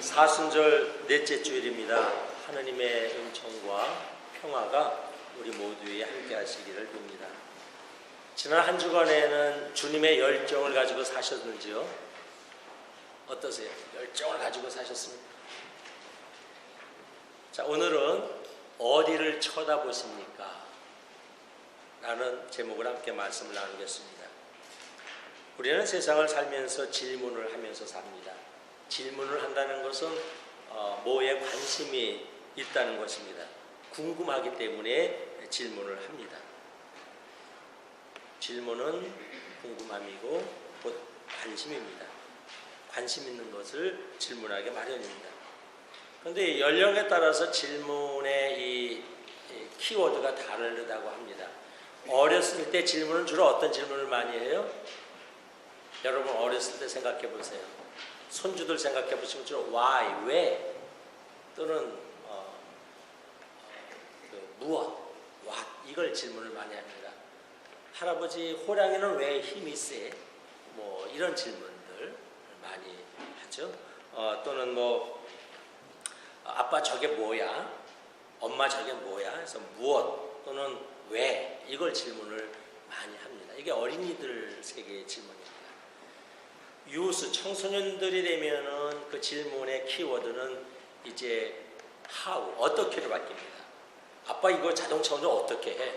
사순절 넷째 주일입니다. 하느님의 은총과 평화가 우리 모두에 함께 하시기를 빕니다. 지난 한 주간에는 주님의 열정을 가지고 사셨는지요? 어떠세요? 열정을 가지고 사셨습니까? 자, 오늘은 어디를 쳐다보십니까? 라는 제목을 함께 말씀을 나누겠습니다. 우리는 세상을 살면서 질문을 하면서 삽니다. 질문을 한다는 것은 뭐에 관심이 있다는 것입니다. 궁금하기 때문에 질문을 합니다. 질문은 궁금함이고 곧 관심입니다. 관심 있는 것을 질문하기 마련입니다. 그런데 연령에 따라서 질문의 이 키워드가 다르다고 합니다. 어렸을 때 질문은 주로 어떤 질문을 많이 해요? 여러분 어렸을 때 생각해 보세요. 손주들 생각해 보시면 주로 why, 왜 또는 무엇, what 이걸 질문을 많이 합니다. 할아버지 호랑이는 왜 힘이 세? 뭐 이런 질문들 많이 하죠. 또는 뭐 아빠 저게 뭐야? 엄마 저게 뭐야? 그래서 무엇 또는 왜 이걸 질문을 많이 합니다. 이게 어린이들 세계의 질문입니다. 유스 청소년들이 되면은 그 질문의 키워드는 이제 how 어떻게로 바뀝니다. 아빠 이거 자동차 운전 어떻게 해?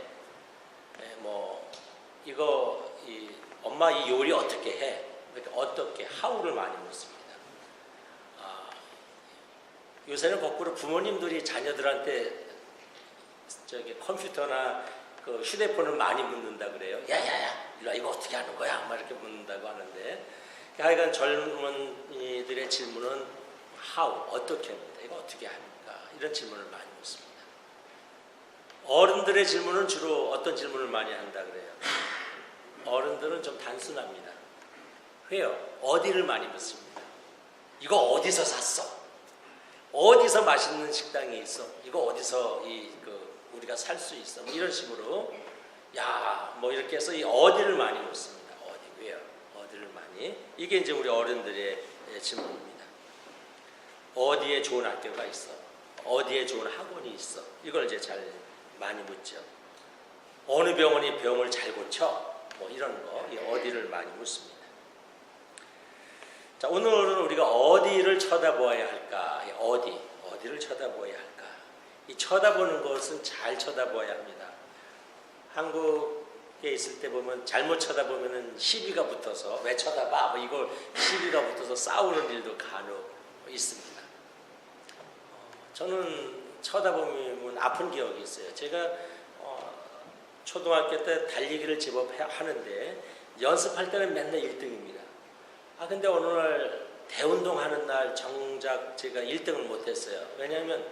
뭐 이거 엄마 이 요리 어떻게 해? 이렇게 어떻게 how를 많이 묻습니다. 요새는 거꾸로 부모님들이 자녀들한테 저기 컴퓨터나 그 휴대폰을 많이 묻는다 그래요. 야야야, 일로 와, 이거 어떻게 하는 거야? 막 이렇게 묻는다고 하는데, 하여간 젊은이들의 질문은 how 어떻게 합니다. 이거 어떻게 합니까? 이런 질문을 많이 묻습니다. 어른들의 질문은 주로 어떤 질문을 많이 한다 그래요? 어른들은 좀 단순합니다. 왜요? 어디를 많이 묻습니다. 이거 어디서 샀어? 어디서 맛있는 식당이 있어? 이거 어디서 우리가 살 수 있어? 뭐 이런 식으로 뭐 이렇게 해서 이 어디를 많이 묻습니다. 어디, 왜요? 어디를 많이? 이게 이제 우리 어른들의 질문입니다. 어디에 좋은 학교가 있어? 어디에 좋은 학원이 있어? 이걸 이제 잘 많이 묻죠. 어느 병원이 병을 잘 고쳐? 뭐 이런 거, 이 어디를 많이 묻습니다. 자, 오늘은 우리가 어디를 쳐다보아야 할까? 어디를 쳐다보아야 할까? 이 쳐다보는 것은 잘 쳐다보아야 합니다. 한국에 있을 때 보면 잘못 쳐다보면은 시비가 붙어서 왜 쳐다봐? 뭐 이걸 시비가 붙어서 싸우는 일도 간혹 있습니다. 저는 쳐다보면 아픈 기억이 있어요. 제가 초등학교 때 달리기를 제법 하는데 연습할 때는 맨날 1등입니다. 근데 어느 날 대운동 하는 날 정작 제가 1등을 못했어요. 왜냐하면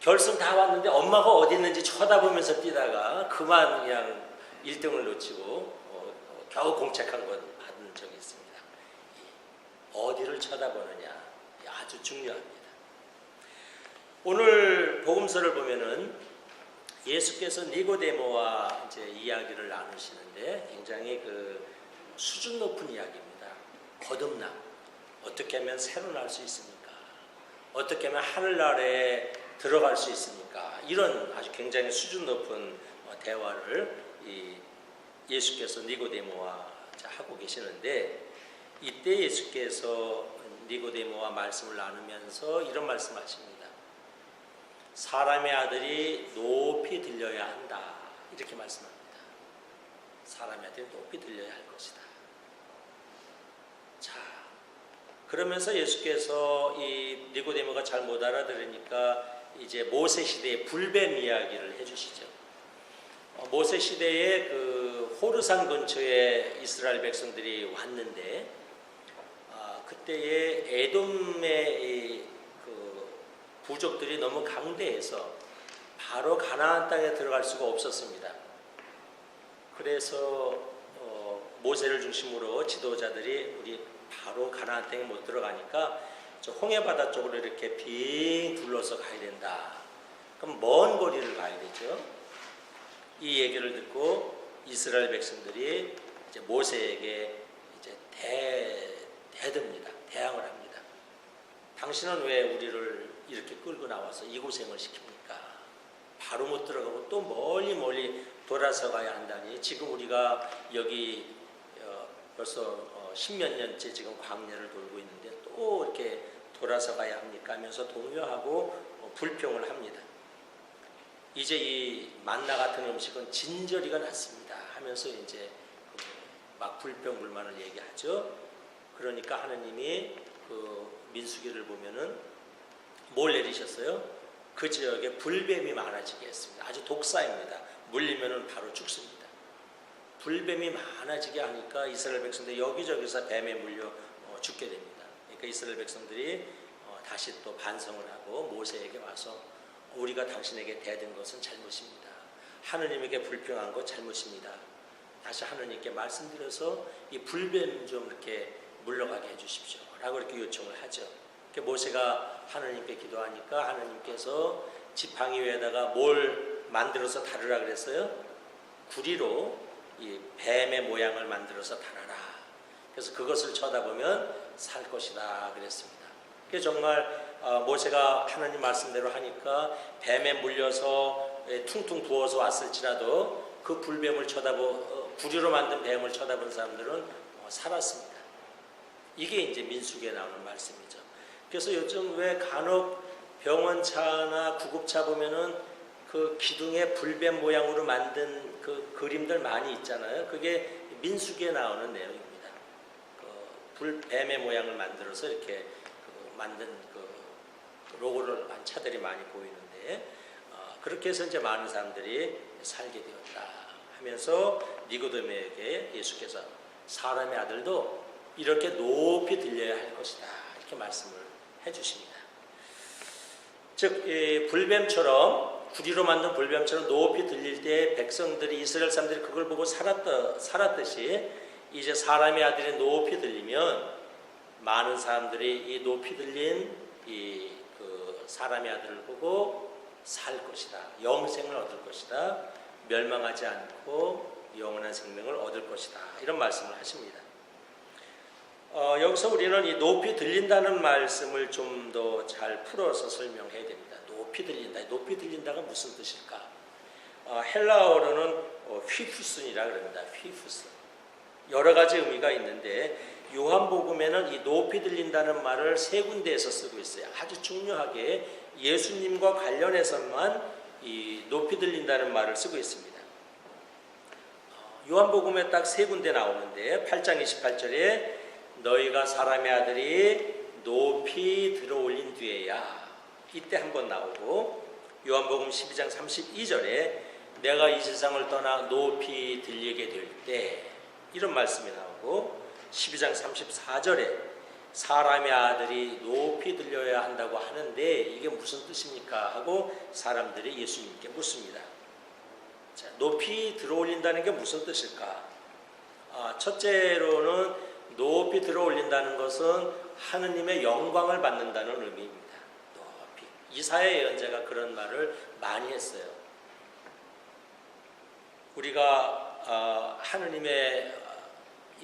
결승 다 왔는데 엄마가 어디 있는지 쳐다보면서 뛰다가 그만 그냥 1등을 놓치고 겨우 공책한 건 받은 적이 있습니다. 어디를 쳐다보느냐 아주 중요합니다. 오늘 복음서를 보면은 예수께서 니고데모와 이제 이야기를 나누시는데 굉장히 그 수준 높은 이야기입니다. 거듭남 어떻게 하면 새로 날 수 있습니까? 어떻게 하면 하늘나라에 들어갈 수 있습니까? 이런 아주 굉장히 수준 높은 대화를 예수께서 니고데모와 하고 계시는데, 이때 예수께서 니고데모와 말씀을 나누면서 이런 말씀하십니다. 사람의 아들이 높이 들려야 한다. 이렇게 말씀합니다. 사람의 아들이 높이 들려야 할 것이다. 자, 그러면서 예수께서 이 니고데모가 잘 못 알아들으니까 이제 모세 시대의 불뱀 이야기를 해주시죠. 모세 시대에 그 호르산 근처에 이스라엘 백성들이 왔는데, 그때에 에돔의 그 부족들이 너무 강대해서 바로 가나안 땅에 들어갈 수가 없었습니다. 그래서 모세를 중심으로 지도자들이 우리 바로 가나안 땅에 못 들어가니까 저 홍해바다 쪽으로 이렇게 빙 둘러서 가야 된다. 그럼 먼 거리를 가야 되죠. 이 얘기를 듣고 이스라엘 백성들이 이제 모세에게 이제 대듭니다. 대항을 합니다. 당신은 왜 우리를 이렇게 끌고 나와서 이 고생을 시킵니까? 바로 못 들어가고 또 멀리 돌아서 가야 한다니. 지금 우리가 여기 벌써 십몇 년째 지금 광야를 돌고 있는데 또 이렇게 돌아서 가야 합니까? 하면서 동요하고 불평을 합니다. 이제 이 만나 같은 음식은 진저리가 났습니다 하면서 이제 막 불평불만을 얘기하죠. 그러니까 하느님이 그 민수기를 보면은 뭘 내리셨어요? 그 지역에 불뱀이 많아지게 했습니다. 아주 독사입니다. 물리면은 바로 죽습니다. 불뱀이 많아지게 하니까 이스라엘 백성들이 여기저기서 뱀에 물려 죽게 됩니다. 그러니까 이스라엘 백성들이 다시 또 반성을 하고 모세에게 와서 우리가 당신에게 대든 것은 잘못입니다. 하느님에게 불평한 것 잘못입니다. 다시 하느님께 말씀드려서 이 불뱀 좀 이렇게 물러가게 해주십시오 라고 이렇게 요청을 하죠. 모세가 하느님께 기도하니까 하느님께서 지팡이 위에다가 뭘 만들어서 다루라 그랬어요? 구리로 이 뱀의 모양을 만들어서 달아라. 그래서 그것을 쳐다보면 살 것이다 그랬습니다. 그래서 정말 모세가 하나님 말씀대로 하니까 뱀에 물려서 퉁퉁 부어서 왔을지라도 그 불뱀을 구리로 만든 뱀을 쳐다본 사람들은 살았습니다. 이게 이제 민수기에 나오는 말씀이죠. 그래서 요즘 왜 간혹 병원차나 구급차 보면은 그 기둥에 불뱀 모양으로 만든 그 그림들 많이 있잖아요. 그게 민수기에 나오는 내용입니다. 그 뱀의 모양을 만들어서 이렇게 만든 그 로고를 한 차들이 많이 보이는데 그렇게 해서 이제 많은 사람들이 살게 되었다 하면서 니고데모에게 예수께서 사람의 아들도 이렇게 높이 들려야 할 것이다 이렇게 말씀을 해주십니다. 즉 불뱀처럼 구리로 만든 불뱀처럼 높이 들릴 때 백성들이 이스라엘 사람들이 그걸 보고 살았듯이 이제 사람의 아들이 높이 들리면 많은 사람들이 이 높이 들린 그 사람의 아들을 보고 살 것이다. 영생을 얻을 것이다. 멸망하지 않고 영원한 생명을 얻을 것이다. 이런 말씀을 하십니다. 여기서 우리는 이 높이 들린다는 말씀을 좀 더 잘 풀어서 설명해야 됩니다. 높이 들린다. 높이 들린다가 무슨 뜻일까? 헬라어로는 휘푸슨이라 그럽니다. 휘푸슨. 여러 가지 의미가 있는데 요한복음에는 이 높이 들린다는 말을 세 군데에서 쓰고 있어요. 아주 중요하게 예수님과 관련해서만 이 높이 들린다는 말을 쓰고 있습니다. 요한복음에 딱 세 군데 나오는데 8장 28절에 너희가 사람의 아들이 높이 들어올린 뒤에야 이때 한번 나오고 요한복음 12장 32절에 내가 이 세상을 떠나 높이 들리게 될 때 이런 말씀이 나오고 12장 34절에 사람의 아들이 높이 들려야 한다고 하는데 이게 무슨 뜻입니까? 하고 사람들이 예수님께 묻습니다. 자, 높이 들어올린다는 게 무슨 뜻일까? 첫째로는 높이 들어올린다는 것은 하느님의 영광을 받는다는 의미입니다. 높이. 이사야 예언자가 그런 말을 많이 했어요. 우리가 하느님의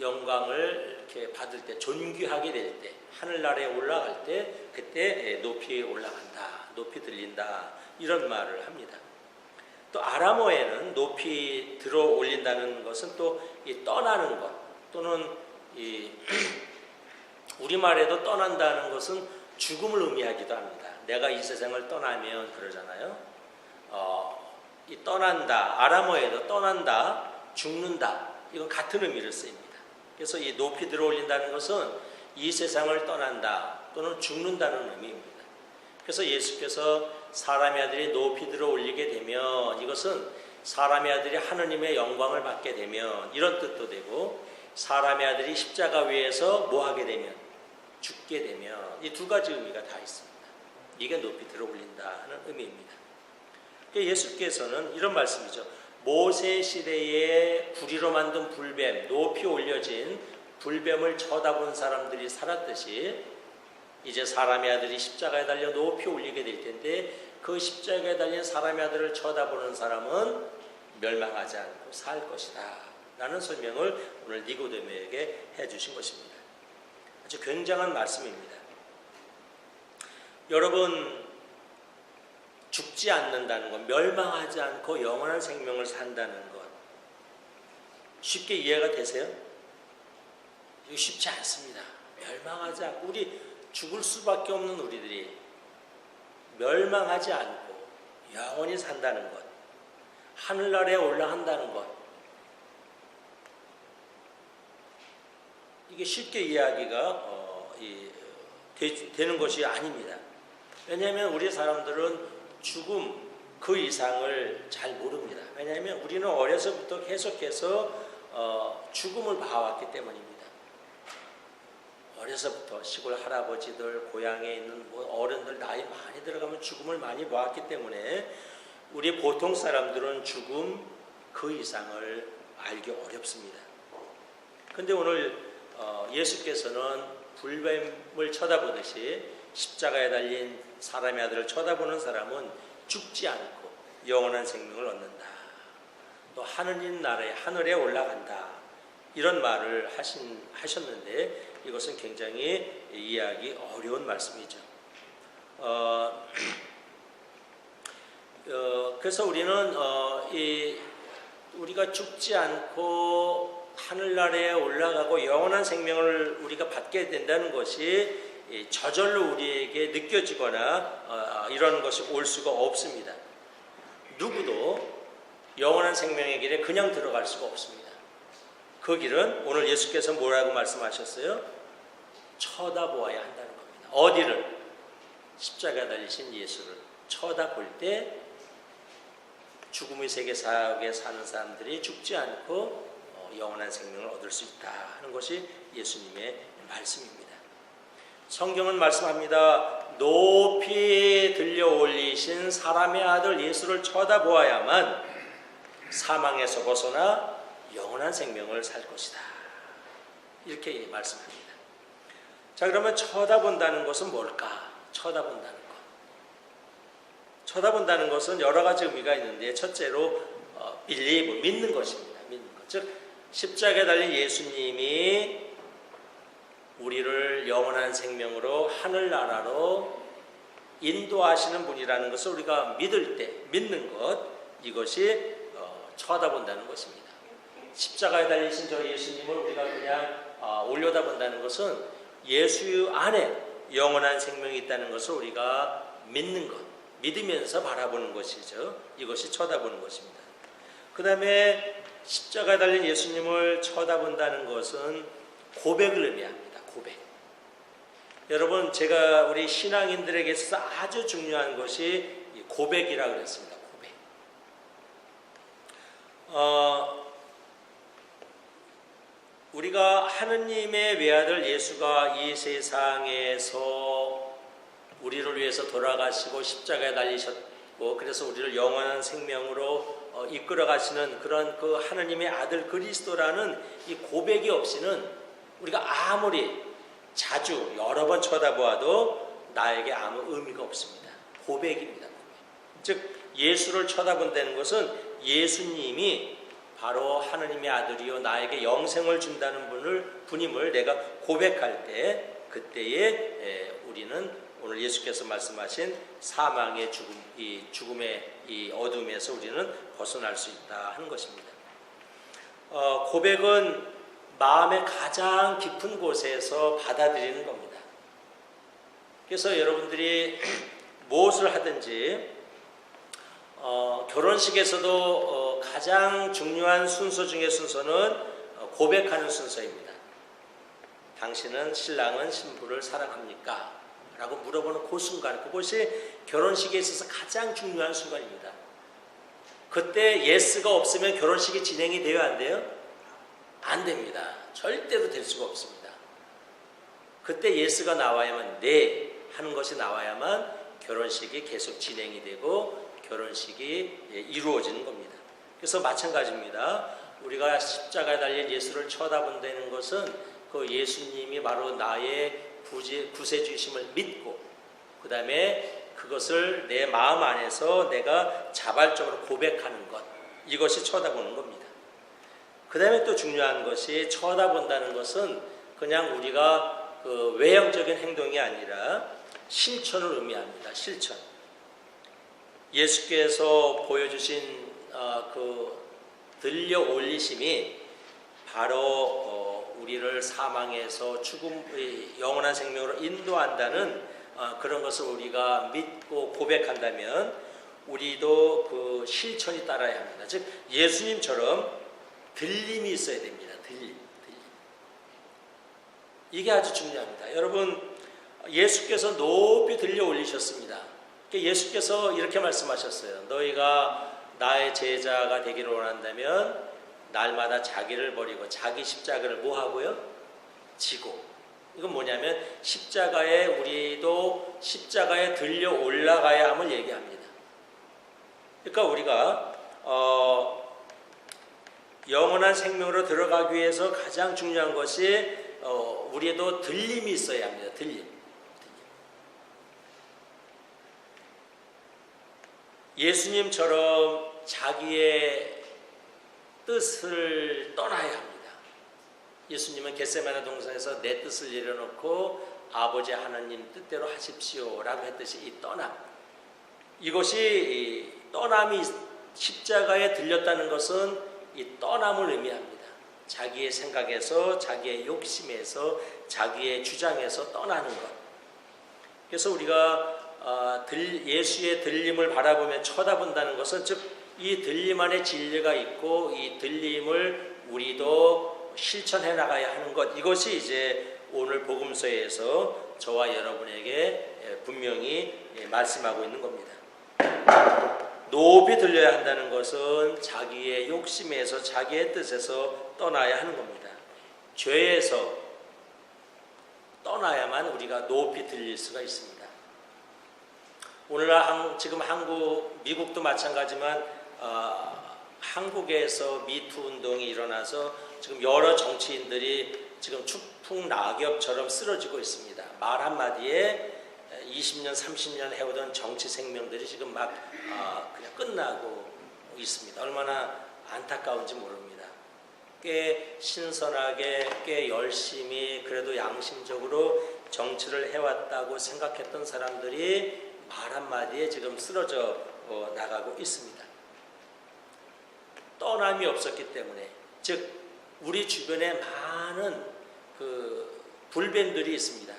영광을 이렇게 받을 때, 존귀하게 될 때, 하늘나라에 올라갈 때, 그때 높이 올라간다, 높이 들린다 이런 말을 합니다. 또 아람어에는 높이 들어 올린다는 것은 또 이 떠나는 것 또는 이 우리말에도 떠난다는 것은 죽음을 의미하기도 합니다. 내가 이 세상을 떠나면 그러잖아요. 이 떠난다, 아람어에도 떠난다, 죽는다 이건 같은 의미를 쓰입니다. 그래서 이 높이 들어 올린다는 것은 이 세상을 떠난다 또는 죽는다는 의미입니다. 그래서 예수께서 사람의 아들이 높이 들어 올리게 되면 이것은 사람의 아들이 하느님의 영광을 받게 되면 이런 뜻도 되고 사람의 아들이 십자가 위에서 뭐 하게 되면 죽게 되면 이 두 가지 의미가 다 있습니다. 이게 높이 들어 올린다는 의미입니다. 예수께서는 이런 말씀이죠. 모세 시대에 구리로 만든 불뱀, 높이 올려진 불뱀을 쳐다본 사람들이 살았듯이 이제 사람의 아들이 십자가에 달려 높이 올리게 될 텐데 그 십자가에 달린 사람의 아들을 쳐다보는 사람은 멸망하지 않고 살 것이다 라는 설명을 오늘 니고데모에게 해주신 것입니다. 아주 굉장한 말씀입니다. 여러분, 죽지 않는다는 것, 멸망하지 않고 영원한 생명을 산다는 것, 쉽게 이해가 되세요? 이거 쉽지 않습니다. 멸망하지 않고, 우리 죽을 수밖에 없는 우리들이 멸망하지 않고 영원히 산다는 것, 하늘나라에 올라간다는 것, 이게 쉽게 이해하기가 되는 것이 아닙니다. 왜냐하면 우리 사람들은 죽음 그 이상을 잘 모릅니다. 왜냐하면 우리는 어려서부터 계속해서 죽음을 봐왔기 때문입니다. 어려서부터 시골 할아버지들, 고향에 있는 어른들 나이 많이 들어가면 죽음을 많이 보았기 때문에 우리 보통 사람들은 죽음 그 이상을 알기 어렵습니다. 그런데 오늘 예수께서는 불뱀을 쳐다보듯이 십자가에 달린 사람의 아들을 쳐다보는 사람은 죽지 않고 영원한 생명을 얻는다. 또 하느님 나라에 하늘에 올라간다. 이런 말을 하셨는데 이것은 굉장히 이해하기 어려운 말씀이죠. 그래서 우리는 우리가 죽지 않고 하늘나라에 올라가고 영원한 생명을 우리가 받게 된다는 것이 저절로 우리에게 느껴지거나 이런 것이 올 수가 없습니다. 누구도 영원한 생명의 길에 그냥 들어갈 수가 없습니다. 그 길은 오늘 예수께서 뭐라고 말씀하셨어요? 쳐다보아야 한다는 겁니다. 어디를? 십자가에 달리신 예수를 쳐다볼 때 죽음의 세계 사역에 사는 사람들이 죽지 않고 영원한 생명을 얻을 수 있다 하는 것이 예수님의 말씀입니다. 성경은 말씀합니다. 높이 들려 올리신 사람의 아들 예수를 쳐다보아야만 사망에서 벗어나 영원한 생명을 살 것이다. 이렇게 말씀합니다. 자, 그러면 쳐다본다는 것은 뭘까? 쳐다본다는 것. 쳐다본다는 것은 여러 가지 의미가 있는데 첫째로 believe, 믿는 것입니다. 믿는 것. 즉 십자가에 달린 예수님이 우리를 영원한 생명으로 하늘나라로 인도하시는 분이라는 것을 우리가 믿을 때 믿는 것, 이것이 쳐다본다는 것입니다. 십자가에 달리신 저 예수님을 우리가 그냥 올려다본다는 것은 예수 안에 영원한 생명이 있다는 것을 우리가 믿는 것, 믿으면서 바라보는 것이죠. 이것이 쳐다보는 것입니다. 그 다음에 십자가에 달린 예수님을 쳐다본다는 것은 고백을 의미합니다. 고백. 여러분, 제가 우리 신앙인들에게 있어서 아주 중요한 것이 고백이라고 그랬습니다. 고백. 우리가 하느님의 외아들 예수가 이 세상에서 우리를 위해서 돌아가시고 십자가에 달리셨고 그래서 우리를 영원한 생명으로 이끌어 가시는 그런 그 하느님의 아들 그리스도라는 이 고백이 없이는 우리가 아무리 자주 여러 번 쳐다보아도 나에게 아무 의미가 없습니다. 고백입니다. 고백. 즉 예수를 쳐다본다는 것은 예수님이 바로 하느님의 아들이요 나에게 영생을 준다는 분임을 내가 고백할 때 그때에 우리는 오늘 예수께서 말씀하신 사망의 죽음, 이 죽음의 이 어둠에서 우리는 벗어날 수 있다 하는 것입니다. 고백은 마음의 가장 깊은 곳에서 받아들이는 겁니다. 그래서 여러분들이 무엇을 하든지 결혼식에서도 가장 중요한 순서 중의 순서는 고백하는 순서입니다. 당신은 신랑은 신부를 사랑합니까? 라고 물어보는 그 순간, 그것이 결혼식에 있어서 가장 중요한 순간입니다. 그때 예스가 없으면 결혼식이 진행이 돼요, 안 돼요? 안 됩니다. 절대로 될 수가 없습니다. 그때 예스가 나와야만, 네 하는 것이 나와야만 결혼식이 계속 진행이 되고 결혼식이 이루어지는 겁니다. 그래서 마찬가지입니다. 우리가 십자가에 달린 예수를 쳐다본다는 것은 그 예수님이 바로 나의 구세주이심을 믿고 그 다음에 그것을 내 마음 안에서 내가 자발적으로 고백하는 것, 이것이 쳐다보는 겁니다. 그 다음에 또 중요한 것이 쳐다본다는 것은 그냥 우리가 그 외형적인 행동이 아니라 실천을 의미합니다. 실천. 예수께서 보여주신 그 들려 올리심이 바로 우리를 사망에서 죽음의 영원한 생명으로 인도한다는 그런 것을 우리가 믿고 고백한다면 우리도 그 실천이 따라야 합니다. 즉 예수님처럼 들림이 있어야 됩니다. 들림. 이게 아주 중요합니다. 여러분, 예수께서 높이 들려 올리셨습니다. 예수께서 이렇게 말씀하셨어요. 너희가 나의 제자가 되기를 원한다면 날마다 자기를 버리고 자기 십자가를 뭐 하고요? 지고. 이건 뭐냐면 우리도 십자가에 들려 올라가야 함을 얘기합니다. 그러니까 우리가 영원한 생명으로 들어가기 위해서 가장 중요한 것이 우리에도 들림이 있어야 합니다. 들림. 예수님처럼 자기의 뜻을 떠나야 합니다. 예수님은 겟세마네 동산에서 내 뜻을 내려놓고 아버지 하나님 뜻대로 하십시오 라고 했듯이 이 떠남, 이것이 떠남이 십자가에 들렸다는 것은 이 떠남을 의미합니다. 자기의 생각에서, 자기의 욕심에서, 자기의 주장에서 떠나는 것. 그래서 우리가 예수의 들림을 바라보며 쳐다본다는 것은, 즉 이 들림 안에 진리가 있고 이 들림을 우리도 실천해 나가야 하는 것, 이것이 이제 오늘 복음서에서 저와 여러분에게 분명히 말씀하고 있는 겁니다. 높이 들려야 한다는 것은 자기의 욕심에서, 자기의 뜻에서 떠나야 하는 겁니다. 죄에서 떠나야만 우리가 높이 들릴 수가 있습니다. 오늘날 지금 한국, 미국도 마찬가지지만 한국에서 미투 운동이 일어나서 지금 여러 정치인들이 지금 추풍 낙엽처럼 쓰러지고 있습니다. 말 한마디에 20년, 30년 해오던 정치 생명들이 지금 막 그냥 끝나고 있습니다. 얼마나 안타까운지 모릅니다. 꽤 신선하게, 꽤 열심히, 그래도 양심적으로 정치를 해왔다고 생각했던 사람들이 말 한마디에 지금 쓰러져 나가고 있습니다. 떠남이 없었기 때문에, 즉 우리 주변에 많은 그 불뱀들이 있습니다.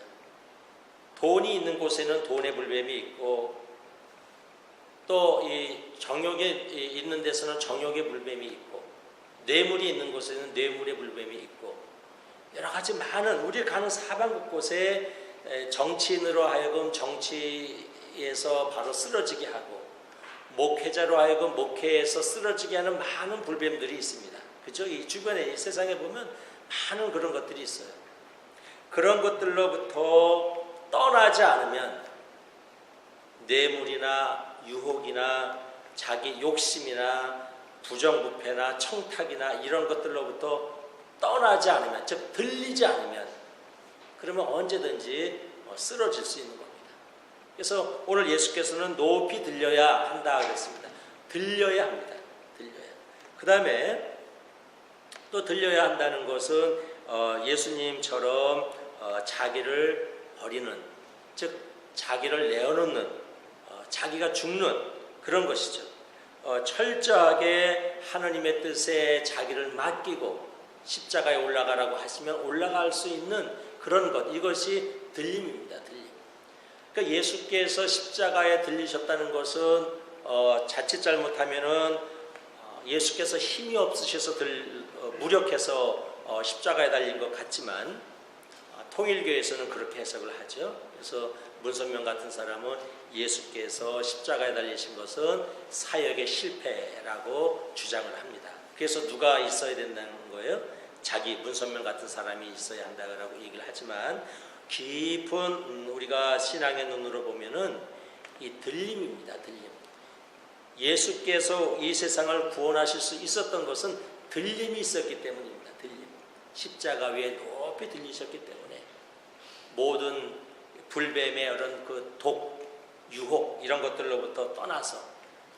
돈이 있는 곳에는 돈의 불뱀이 있고, 또 이 정욕에 있는 데서는 정욕의 불뱀이 있고, 뇌물이 있는 곳에는 뇌물의 불뱀이 있고, 여러 가지 많은, 우리 가는 사방 곳곳에 정치인으로 하여금 정치에서 바로 쓰러지게 하고, 목회자로 하여금 목회에서 쓰러지게 하는 많은 불뱀들이 있습니다. 그죠? 이 주변에, 이 세상에 보면 많은 그런 것들이 있어요. 그런 것들로부터 떠나지 않으면 뇌물이나 유혹이나 자기 욕심이나 부정부패나 청탁이나 이런 것들로부터 떠나지 않으면, 즉 들리지 않으면, 그러면 언제든지 쓰러질 수 있는 겁니다. 그래서 오늘 예수께서는 높이 들려야 한다 그랬습니다. 들려야 합니다. 들려야. 그 다음에 또 들려야 한다는 것은 예수님처럼 자기를 버리는, 즉 자기를 내어놓는, 자기가 죽는 그런 것이죠. 철저하게 하나님의 뜻에 자기를 맡기고 십자가에 올라가라고 하시면 올라갈 수 있는 그런 것, 이것이 들림입니다. 들림. 그러니까 예수께서 십자가에 들리셨다는 것은 자칫 잘못하면은 예수께서 힘이 없으셔서 무력해서 십자가에 달린 것 같지만, 통일교에서는 그렇게 해석을 하죠. 그래서 문선명 같은 사람은 예수께서 십자가에 달리신 것은 사역의 실패라고 주장을 합니다. 그래서 누가 있어야 된다는 거예요? 자기, 문선명 같은 사람이 있어야 한다고 얘기를 하지만, 깊은 우리가 신앙의 눈으로 보면은 이 들림입니다. 들림. 예수께서 이 세상을 구원하실 수 있었던 것은 들림이 있었기 때문입니다. 들림. 십자가 위에 높이 들리셨기 때문에 모든 불뱀의 이런 그 독, 유혹 이런 것들로부터 떠나서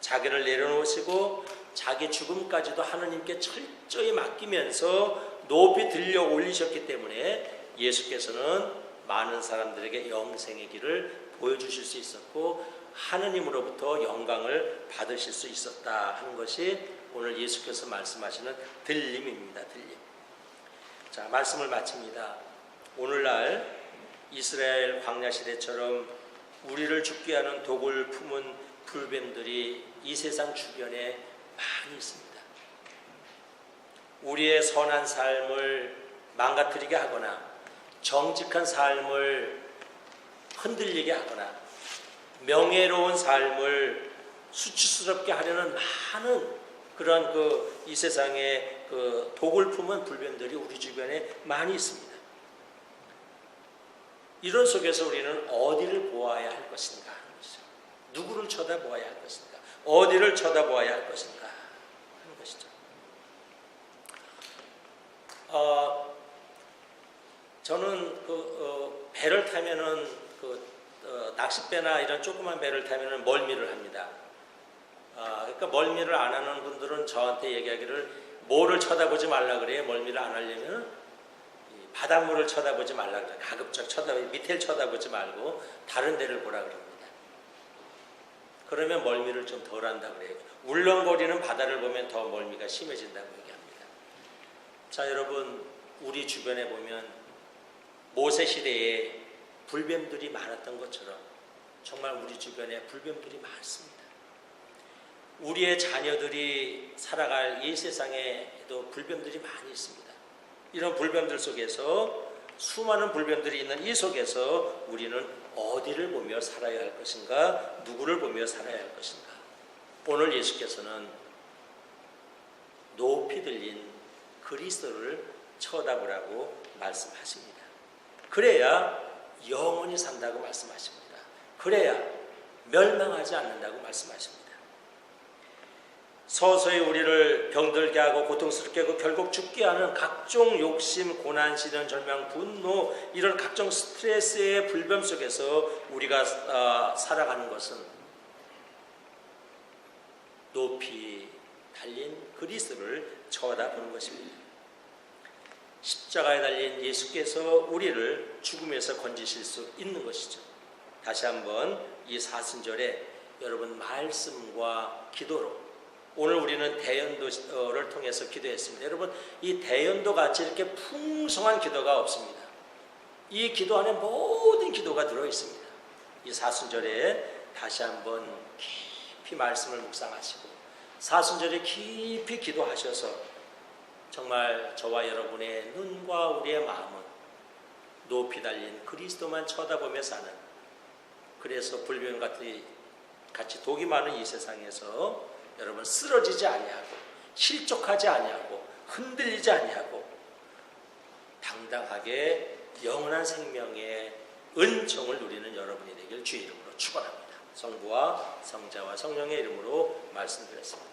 자기를 내려놓으시고 자기 죽음까지도 하나님께 철저히 맡기면서 높이 들려 올리셨기 때문에 예수께서는 많은 사람들에게 영생의 길을 보여주실 수 있었고 하느님으로부터 영광을 받으실 수 있었다 하는 것이 오늘 예수께서 말씀하시는 들림입니다. 들림. 자, 말씀을 마칩니다. 오늘날 이스라엘 광야 시대처럼 우리를 죽게 하는 독을 품은 불뱀들이 이 세상 주변에 많이 있습니다. 우리의 선한 삶을 망가뜨리게 하거나 정직한 삶을 흔들리게 하거나 명예로운 삶을 수치스럽게 하려는 많은 그런 이 세상에 독을 품은 불뱀들이 우리 주변에 많이 있습니다. 이런 속에서 우리는 어디를 보아야 할 것인가 하는 것이죠. 누구를 쳐다보아야 할 것인가, 어디를 쳐다보아야 할 것인가 하는 것이죠. 저는 배를 타면은 낚싯배나 이런 조그만 배를 타면은 멀미를 합니다. 그러니까 멀미를 안 하는 분들은 저한테 얘기하기를 뭐를 쳐다보지 말라 그래요. 멀미를 안 하려면 바닷물을 쳐다보지 말라 그래요. 가급적 밑에를 쳐다보지 말고 다른 데를 보라 그럽니다. 그러면 멀미를 좀 덜 한다 그래요. 울렁거리는 바다를 보면 더 멀미가 심해진다고 얘기합니다. 자, 여러분, 우리 주변에 보면 모세 시대에 불뱀들이 많았던 것처럼 정말 우리 주변에 불뱀들이 많습니다. 우리의 자녀들이 살아갈 이 세상에도 불뱀들이 많이 있습니다. 이런 불뱀들 속에서, 수많은 불뱀들이 있는 이 속에서 우리는 어디를 보며 살아야 할 것인가, 누구를 보며 살아야 할 것인가. 오늘 예수께서는 높이 들린 그리스도를 쳐다보라고 말씀하십니다. 그래야 영원히 산다고 말씀하십니다. 그래야 멸망하지 않는다고 말씀하십니다. 서서히 우리를 병들게 하고 고통스럽게 하고 결국 죽게 하는 각종 욕심, 고난, 시련, 절망, 분노, 이런 각종 스트레스의 불변 속에서 우리가 살아가는 것은 높이 달린 그리스도를 쳐다보는 것입니다. 십자가에 달린 예수께서 우리를 죽음에서 건지실 수 있는 것이죠. 다시 한번 이 사순절에 여러분 말씀과 기도로, 오늘 우리는 대연도를 통해서 기도했습니다. 여러분, 이 대연도 같이 이렇게 풍성한 기도가 없습니다. 이 기도 안에 모든 기도가 들어있습니다. 이 사순절에 다시 한번 깊이 말씀을 묵상하시고 사순절에 깊이 기도하셔서 정말 저와 여러분의 눈과 우리의 마음은 높이 달린 그리스도만 쳐다보며 사는, 그래서 불뱀같이 독이 많은 이 세상에서 여러분 쓰러지지 아니하고 실족하지 아니하고 흔들리지 아니하고 당당하게 영원한 생명의 은총을 누리는 여러분이 되길 주의 이름으로 축원합니다. 성부와 성자와 성령의 이름으로 말씀드렸습니다.